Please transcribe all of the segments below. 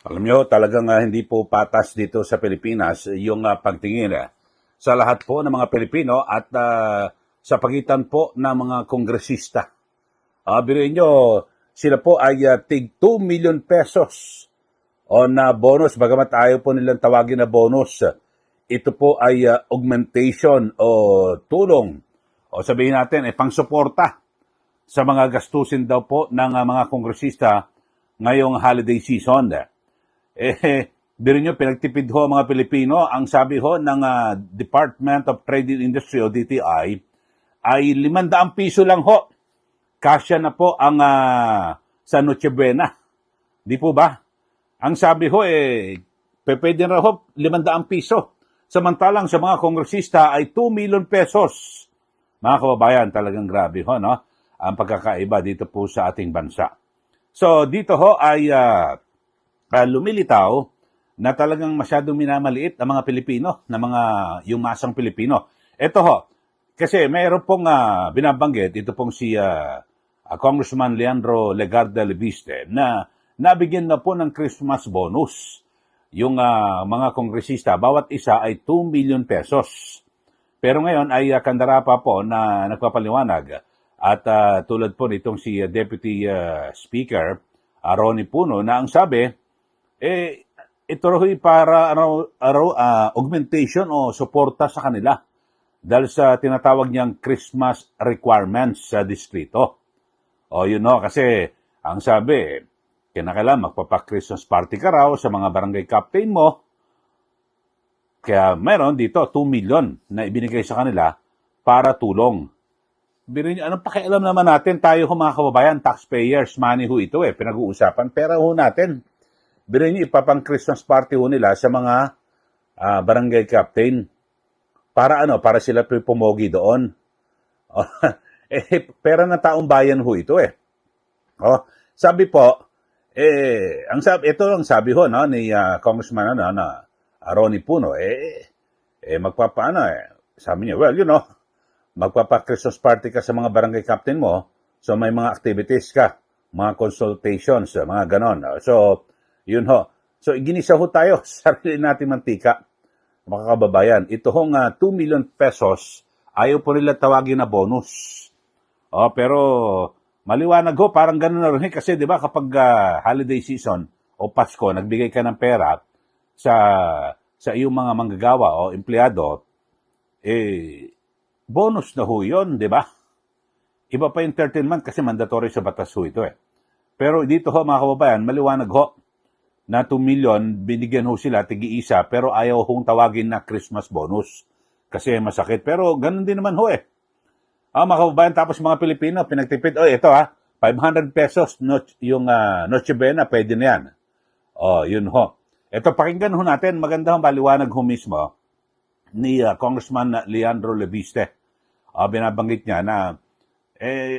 Alam nyo, talagang hindi po patas dito sa Pilipinas yung pagtingin sa lahat po ng mga Pilipino at sa pagitan po ng mga kongresista. Biruin nyo, sila po ay tig 2 million pesos on bonus, bagamat ayaw po nilang tawagin na bonus. Ito po ay augmentation o tulong o sabihin natin, pang-suporta sa mga gastusin daw po ng mga kongresista ngayong holiday season. Biro nyo, pinagtipid ho ang mga Pilipino. Ang sabi ho ng Department of Trade and Industry o DTI ay 500 piso lang ho. Kasya na po ang sa Noche Buena. Di po ba? Ang sabi ho pwede na ho 500 piso. Samantalang sa mga kongresista ay 2 million pesos. Mga kababayan, talagang grabe ho, no? Ang pagkakaiba dito po sa ating bansa. So, dito ho ay lumilitaw na talagang masyadong minamaliit ang mga Pilipino, na mga yung masang Pilipino. Ito ho, kasi mayroon pong binabanggit, ito pong si Congressman Leandro Legarda Leviste, na nabigyan na po ng Christmas bonus. Yung mga kongresista, bawat isa ay 2 million pesos. Pero ngayon ay kandara pa po na nagpapaliwanag. At tulad po nitong si Deputy Speaker Ronnie Puno, na ang sabi, ito rin para augmentation o suporta sa kanila dahil sa tinatawag niyang Christmas requirements sa distrito. O yun no, kasi ang sabi, kinakailangan magpapa-Christmas party ka raw sa mga barangay captain mo. Kaya meron dito 2 million na ibinigay sa kanila para tulong. Biro niyo, anong pakialam naman natin, tayo mga kababayan, taxpayers, money ho ito pinag-uusapan, pera ho natin. Biro niyo, ipapang Christmas party ho nila sa mga barangay captain. Para para sila pumogi doon. Pera ng taong bayan ho ito sabi po, ito ang sabi ho no, ni Congressman Ronnie Puno, sabi niya, well, magpapa-Christmas party ka sa mga barangay captain mo, so may mga activities ka, mga consultations, mga ganon. So, yun ho. So, ginisa ho tayo sa sarili natin mantika, mga kababayan. Ito hong 2 million pesos, ayaw po nila tawagin na bonus. Pero, maliwanag ho, parang ganon na rin. Kasi, di ba, kapag holiday season o Pasko, nagbigay ka ng pera sa iyong mga manggagawa o empleyado, bonus na ho yun, di ba? Iba pa yung 13 month kasi mandatory sa batas ho ito Pero dito ho mga kababayan, maliwanag ho na 2 million, binigyan ho sila tigi-isa, pero ayaw hong tawagin na Christmas bonus kasi masakit. Pero ganun din naman ho mga kababayan, tapos mga Pilipino, pinagtipid, ito 500 pesos yung Noche Buena, pwede na yan. Yun ho. Ito, pakinggan ho natin, maganda ho maliwanag ho mismo ni Congressman Leandro Leviste. Binabanggit niya na,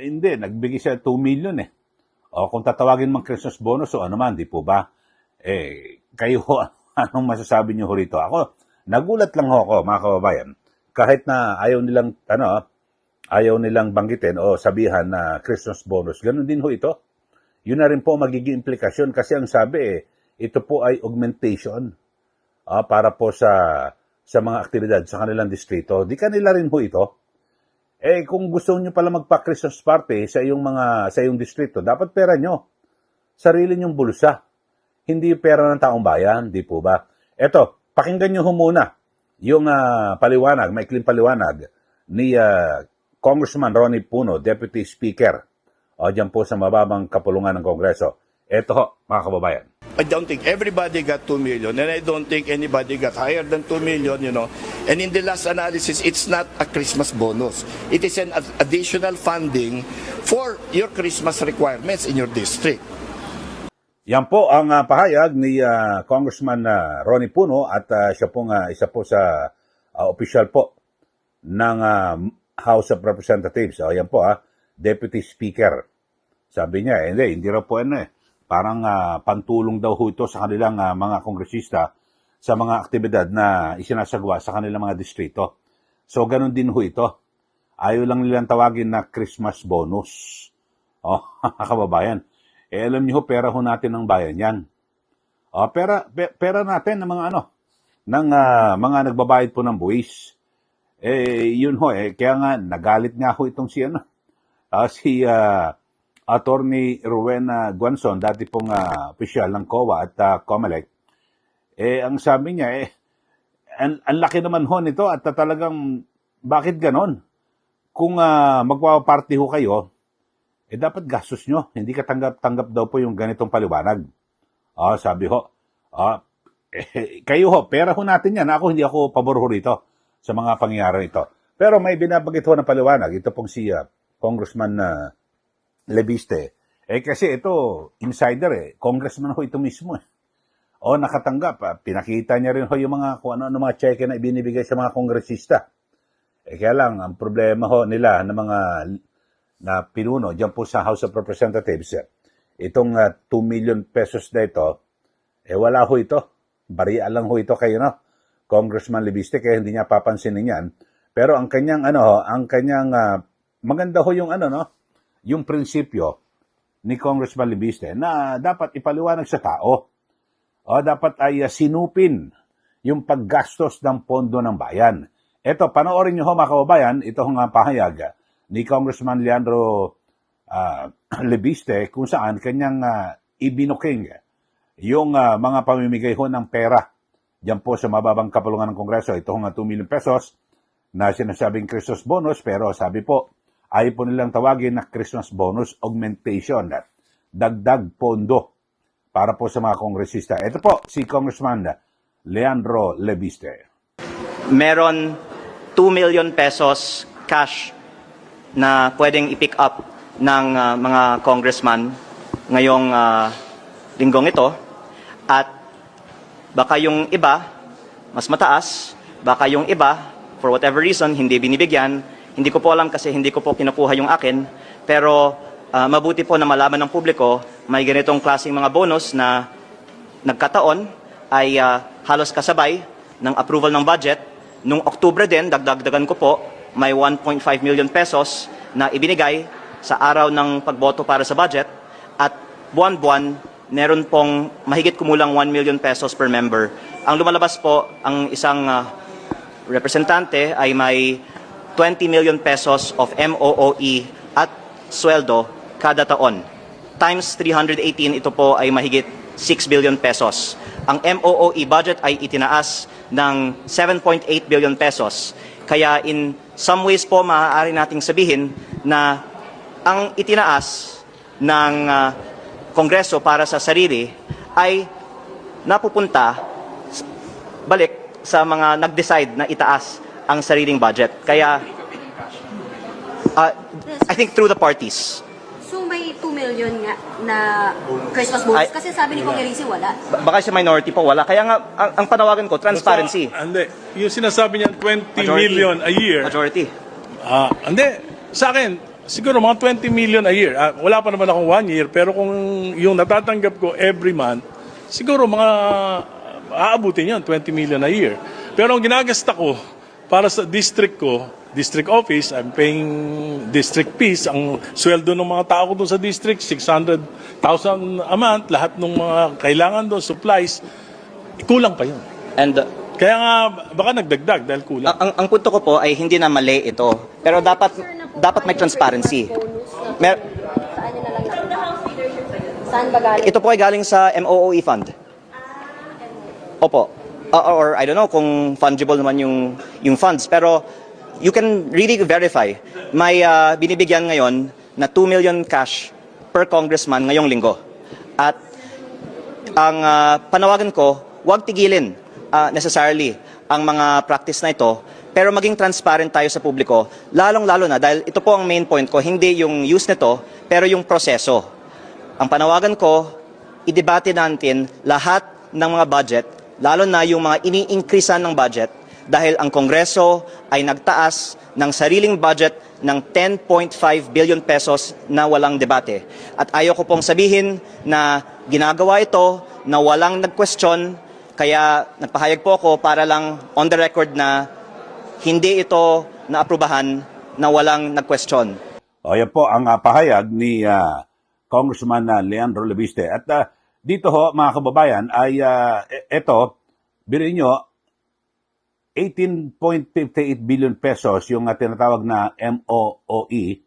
hindi, nagbigay siya 2 million kung tatawagin mang Christmas bonus o ano man, di po ba? Kayo, anong masasabi niyo ho rito? Ako, nagulat lang ho ako, mga kababayan. Kahit na ayaw nilang banggitin o sabihan na Christmas bonus, ganun din ho ito. Yun na rin po magiging implikasyon kasi ang sabi, ito po ay augmentation para po sa mga aktibidad sa kanilang distrito. Di kanila rin ho ito. Kung gusto niyo pala magpa-Christmas party sa iyong distrito, dapat pera nyo. Sarili nyong bulsa. Hindi pera ng taong bayan, di po ba? Eto, pakinggan nyo muna yung paliwanag, maikling paliwanag ni Congressman Ronnie Puno, Deputy Speaker, dyan po sa mababang kapulungan ng Kongreso. Eto ho, mga kababayan. I don't think everybody got 2 million, and I don't think anybody got higher than 2 million, And in the last analysis, it's not a Christmas bonus. It is an additional funding for your Christmas requirements in your district. Yan po ang pahayag ni Congressman Ronnie Puno at siya pong isa po sa official po ng House of Representatives. Yan po Deputy Speaker. Sabi niya, hindi raw po parang pantulong daw ho ito sa kanilang mga kongresista sa mga aktibidad na isinasagawa sa kanilang mga distrito. So, ganun din ho ito. Ayaw lang nilang tawagin na Christmas bonus. Kababayan. Alam niyo ho, pera ho natin ng bayan yan. Pera natin ng mga ng mga nagbabayad po ng buwis. Yun ho kaya nga nagalit nga ho itong si Attorney Rowena Guanzon, dati pong opisyal ng COA at COMELEC. Ang sabi niya ang laki naman ho nito at talagang bakit ganon? Kung magpaparty ho kayo, dapat gastos nyo. Hindi katanggap daw po yung ganitong paliwanag. Sabi ho, kayo ho, pera ho natin yan. Hindi ako pabor ho rito sa mga pangyayari ito. Pero may binabagit ho ng paliwanag. Ito pong si Congressman Leviste. Kasi ito, insider congressman ho ito mismo nakatanggap. Pinakita niya rin ho yung kung ano mga cheque na ibinibigay sa mga kongresista. Kaya lang, ang problema ho nila ng mga na pinuno dyan po sa House of Representatives, itong 2 million pesos na ito, wala ho ito. Bariya lang ho ito kayo, Congressman Leviste, kaya hindi niya papansinin yan. Pero ang kanyang, maganda ho yung, yung prinsipyo ni Congressman Leviste na dapat ipaliwanag sa tao. Dapat ay sinupin yung paggastos ng pondo ng bayan. Ito, panoorin nyo ho mga kababayan, ito ang pahayag ni Congressman Leandro Leviste kung saan kanyang ibinuking yung mga pamimigay ho ng pera diyan po sa mababang kapulungan ng Kongreso. Ito nga 2 million pesos na sinasabing Christmas bonus, pero sabi po, ay po nilang tawagin na Christmas bonus augmentation, dagdag pondo para po sa mga kongresista. Ito po si Congressman Leandro Leviste. Meron 2 million pesos cash na pwedeng i-pick up ng mga congressman ngayong linggong ito. At baka yung iba, mas mataas, baka yung iba, for whatever reason, hindi binibigyan. Hindi ko po alam kasi hindi ko po kinukuha yung akin. Pero mabuti po na malaman ng publiko, may ganitong klaseng mga bonus na nagkataon ay halos kasabay ng approval ng budget. Nung Oktubre din, dagdagan ko po, may 1.5 million pesos na ibinigay sa araw ng pagboto para sa budget at buwan-buwan meron pong mahigit kumulang 1 million pesos per member. Ang lumalabas po, ang isang representante ay may 20 million pesos of MOOE at sweldo kada taon. Times 318, ito po ay mahigit 6 billion pesos. Ang MOOE budget ay itinaas ng 7.8 billion pesos. Kaya in some ways po, maaari nating sabihin na ang itinaas ng Kongreso para sa sarili ay napupunta balik sa mga nag-decide na itaas ang sariling budget. Kaya, I think through the parties. So may 2 million nga na Christmas bonus? Kasi sabi ni Kong Erisi wala. Baka sa minority po, wala. Kaya nga, ang panawagan ko, transparency. Hindi. Yung sinasabi niya, 20 Majority. million a year. Majority. Hindi. Sa akin, siguro mga 20 million a year. Wala pa naman akong 1 year, pero kung yung natatanggap ko every month, siguro mga aabutin yun, 20 million a year. Pero ang ginagasta ko para sa district ko, district office, I'm paying district fees. Ang sweldo ng mga tao ko doon sa district, 600,000 a month. Lahat ng mga kailangan doon, supplies, kulang pa yun. And Kaya nga, baka nagdagdag dahil kulang. ang punto ko po ay hindi na mali ito. Pero dapat may transparency. Saan nyo na lang nakita? Saan ba galing? Ito po ay galing sa MOOE fund. Opo. Or I don't know kung fungible naman yung funds. Pero you can really verify. May binibigyan ngayon na 2 million cash per congressman ngayong linggo. At ang panawagan ko, huwag tigilin necessarily ang mga practice na ito, pero maging transparent tayo sa publiko, lalong-lalo na dahil ito po ang main point ko, hindi yung use nito, pero yung proseso. Ang panawagan ko, idebate natin lahat ng mga budget, lalo na yung mga ini-increasean ng budget, dahil ang Kongreso ay nagtaas ng sariling budget ng 10.5 billion pesos na walang debate. At ayaw ko pong sabihin na ginagawa ito na walang nag-question, kaya nagpahayag po ako para lang on the record na hindi ito naaprubahan na walang nag-question. Yan po ang pahayag ni Congressman Leandro Leviste. At dito ho, mga kababayan, ay ito, bilhin nyo, 18.58 billion pesos yung tinatawag na MOOE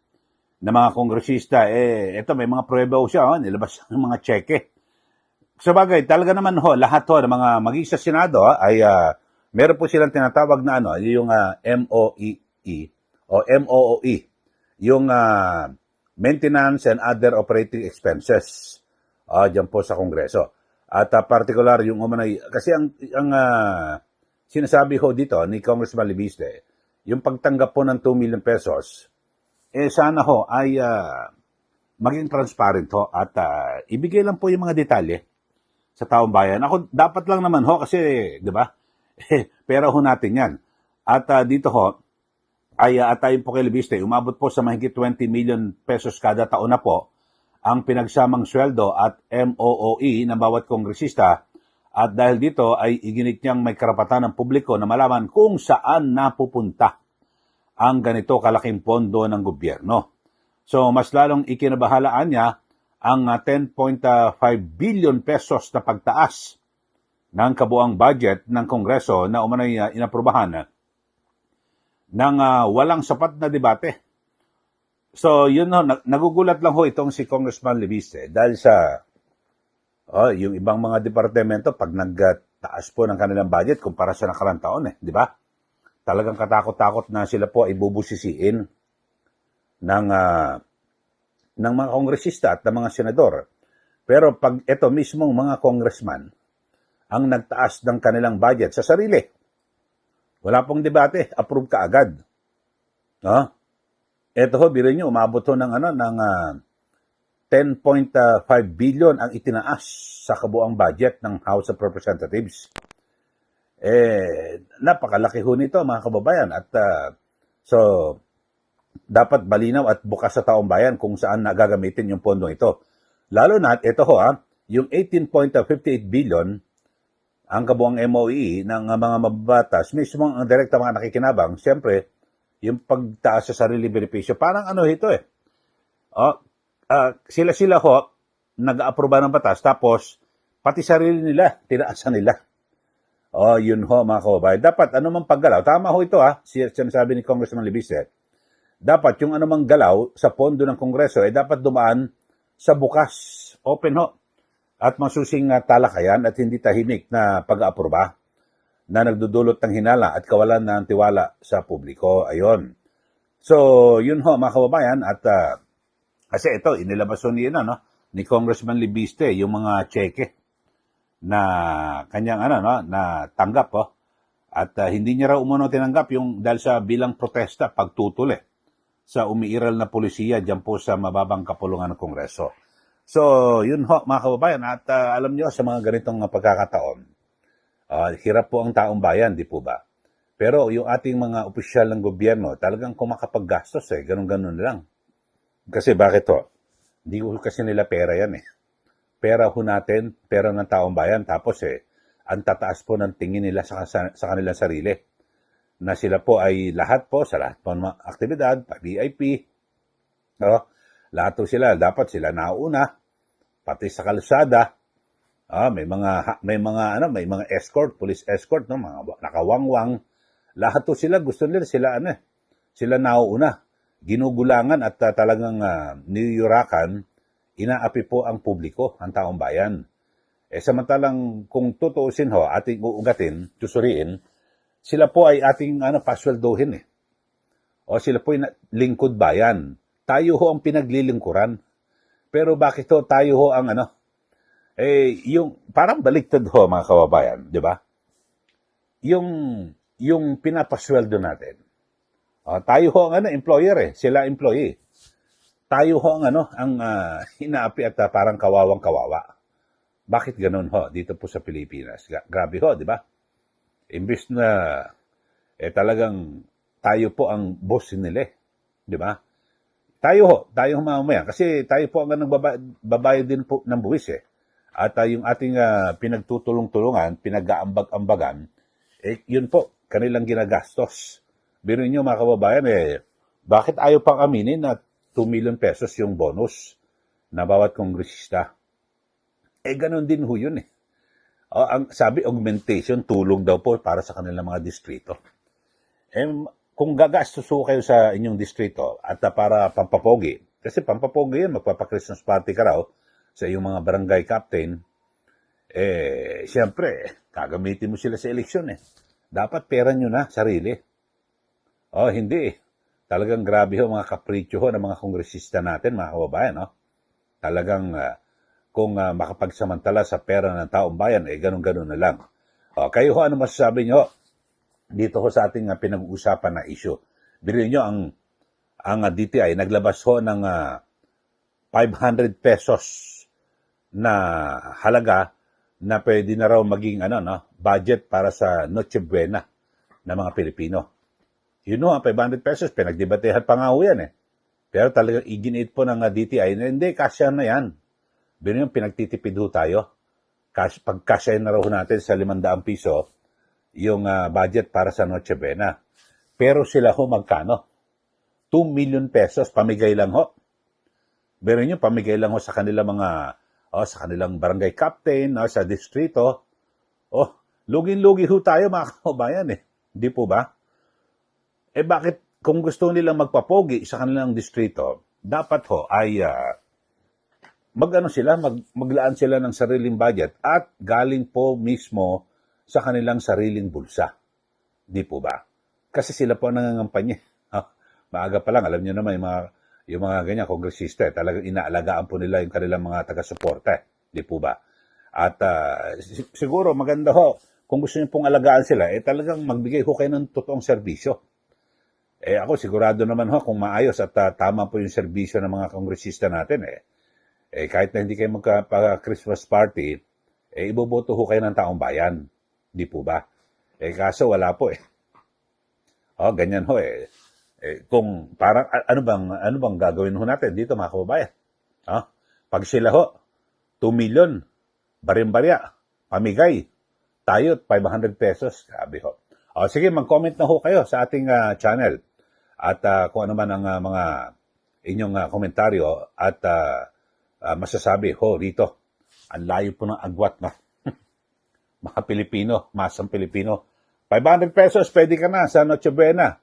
na mga kongresista. Ito, may mga prueba ho siya, nilabas ng mga cheque. Sa bagay, talaga naman ho, lahat ho ng mga maging sa Senado ay meron po silang tinatawag na yung MOEE o MOOE, yung Maintenance and Other Operating Expenses dyan po sa Kongreso. At particular yung umanay, kasi ang sinasabi ho dito ni Congressman Libiste, yung pagtanggap po ng 2 million pesos, sana ho ay maging transparent ho at ibigay lang po yung mga detalye sa taong bayan. Ako, dapat lang naman ho kasi, di ba, pera ho natin yan. At dito ho, ay atayin po kay Libiste, umabot po sa mahigit 20 million pesos kada taon na po ang pinagsamang sweldo at MOOE ng bawat kongresista, at dahil dito ay iginit niyang may karapatan ng publiko na malaman kung saan napupunta ang ganito kalaking pondo ng gobyerno. So mas lalong ikinabahalaan niya ang 10.5 billion pesos na pagtaas ng kabuang budget ng Kongreso na umanay inaprubahan ng walang sapat na debate. So, yun ho, nagugulat lang ho itong si Congressman Libiste dahil sa yung ibang mga departamento pag nagtaas po ng kanilang budget kumpara sa nakarang taon, di ba? Talagang katakot-takot na sila po ay bubusisiin ng mga kongresista at ng mga senador. Pero pag ito mismong mga congressman ang nagtaas ng kanilang budget sa sarili, wala pong debate, approve ka agad. Ito ho, biro nyo, umabot ho ng 10.5 billion ang itinaas sa kabuang budget ng House of Representatives. Napakalaki ho nito, mga kababayan. At so, dapat malinaw at bukas sa taong bayan kung saan nagagamitin yung pondong ito. Lalo na, ito ho, yung 18.58 billion ang kabuang MOE ng mga mababatas, mismo ang direkta mga nakikinabang, siyempre, yung pagtaas sa sarili benepisyo. Parang ito sila ho, nag-aproba ng batas, tapos pati sarili nila, tinaasan nila. Yun ho, mga kababayan. Dapat anumang paggalaw, tama ho ito sinasabi ni Congressman Libiste, dapat yung anumang galaw sa pondo ng Kongreso dapat dumaan sa bukas, open ho, at masusing talakayan at hindi tahimik na pag-aaproba na nagdudulot ng hinala at kawalan ng tiwala sa publiko. Ayon. So, yun ho, mga kababayan, at kasi ito, inilabas ho ni Congressman Libiste yung mga cheque na kanyang na tanggap at hindi niya raw umano tinanggap yung dahil sa bilang protesta pagtutuli sa umiiral na polisiya diyan po sa mababang kapulungan ng Kongreso. So, yun ho, mga kababayan, at alam niyo sa mga ganitong pagkakataon, hirap po ang taong bayan, di po ba? Pero yung ating mga opisyal ng gobyerno, talagang kumakapaggastos ganun-ganun lang. Kasi bakit ho? Hindi ko kasi nila pera yan Pera ho natin, pera ng taong bayan, tapos ang tataas po ng tingin nila sa kanilang sarili. Na sila po ay lahat po, sa lahat po ng mga aktibidad, VIP, lahat po sila, dapat sila nauna, pati sa kalsada, may mga escort, police escort, mga nakawangwang, lahat po sila, gusto nila sila nauuna, ginugulangan at talagang niyurakan, inaapi po ang publiko, ang taong bayan. Samantalang kung tutuusin ho, ating uugatin, susuriin, sila po ay ating pasweldohin O sila po ay lingkod bayan. Tayo ho ang pinaglilingkuran. Pero bakit ho tayo ho ang yung parang baliktad ho, mga kababayan, di ba? Yung pinapasweldo natin. Tayo ho ang employer sila employee. Tayo ho ang inaapi at parang kawawang-kawawa. Bakit ganun ho dito po sa Pilipinas? Grabe ho, di ba? Imbis na talagang tayo po ang boss nila, di ba? Tayo mamaya kasi tayo po ang nagbabayad din po ng buwis At yung ating pinagtutulong-tulungan, pinag-aambag-ambagan, yun po, kanilang ginagastos. Biro niyo mga kababayan, bakit ayaw pang aminin na 2 million pesos yung bonus na bawat kongresista? ganun din ho yun eh. Ang sabi, augmentation, tulong daw po para sa kanilang mga distrito. Kung gagastos ho kayo sa inyong distrito at para pampapogi, kasi pampapogi yan, magpapa-Christmas party ka raw sa iyong mga barangay captain, siyempre, gagamitin mo sila sa eleksyon eh. Dapat pera nyo na, sarili. Hindi eh. Talagang grabe ho mga kapritsyo ho ng mga kongresista natin, mga kababayan. Talagang kung makapagsamantala sa pera ng taong bayan, ganun-ganun na lang. Kayo ho, ano masasabi nyo dito ho sa ating pinag-uusapan na issue? Bilhin nyo, ang DTI naglabas ho ng 500 pesos na halaga na pwede na raw maging budget para sa Noche Buena ng mga Pilipino. Yun ho, ang 500 pesos, pinagdebatehan pa nga ho yan eh. Pero talagang i-generate po ng DTI na hindi, kasya na yan. Bilhin yung pinagtitipid ho tayo. Pagkasya na raw natin sa 500 piso, yung budget para sa Noche Buena. Pero sila ho magkano? 2 million pesos, pamigay lang ho. Pero nyo, pamigay lang ho sa kanilang sa kanilang barangay captain, sa distrito. Lugin-lugi ho tayo mga kababayan eh. Hindi po ba? Bakit kung gusto nilang magpapogi sa kanilang distrito, dapat ho ay maglaan sila ng sariling budget at galing po mismo sa kanilang sariling bulsa. Di po ba? Kasi sila po nangangampanya. Maaga pa lang, alam niyo naman, yung mga ganyan, kongresista, talagang inaalagaan po nila yung kanilang mga taga-suporta. Di po ba? At siguro maganda ho, kung gusto niyo pong alagaan sila, talagang magbigay ho kayo ng totoong serbisyo. Ako sigurado naman ho, kung maayos at tama po yung serbisyo ng mga kongresista natin, kahit na hindi kayo magka-Christmas party, iboboto ho kayo ng taong bayan. Di po ba? Kaso wala po ganyan ho kung parang, ano bang gagawin ho natin dito mga kababayan? Pag sila ho, 2 million, barim-barya, pamigay, tayo 500 pesos, sabi ho. Sige, mag-comment na ho kayo sa ating channel. At kung ano man ang mga inyong komentaryo at masasabi ho rito. Ang layo po ng agwat na. Mga Pilipino, masang Pilipino. 500 pesos, pwede ka na sa Noche Buena.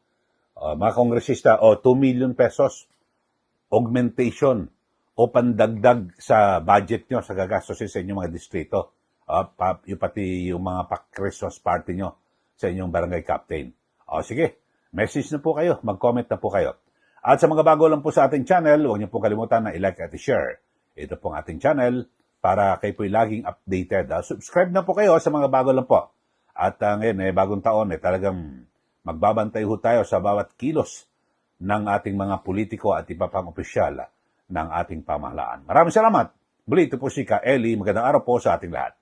Mga kongresista, 2 million pesos. Augmentation o pandagdag sa budget nyo sa gagastusin sa inyong mga distrito. Pati yung mga Christmas party nyo sa inyong barangay captain. Sige, message na po kayo, mag-comment na po kayo. At sa mga bago lang po sa ating channel, huwag niyo po kalimutan na i-like at i-share. Ito pong ating channel para kayo po'y laging updated. Subscribe na po kayo sa mga bago lang po. At ngayon, bagong taon, talagang magbabantay ho tayo sa bawat kilos ng ating mga politiko at iba pang opisyal ng ating pamahalaan. Maraming salamat. Muli, ito po si Ka Eli. Magandang araw po sa ating lahat.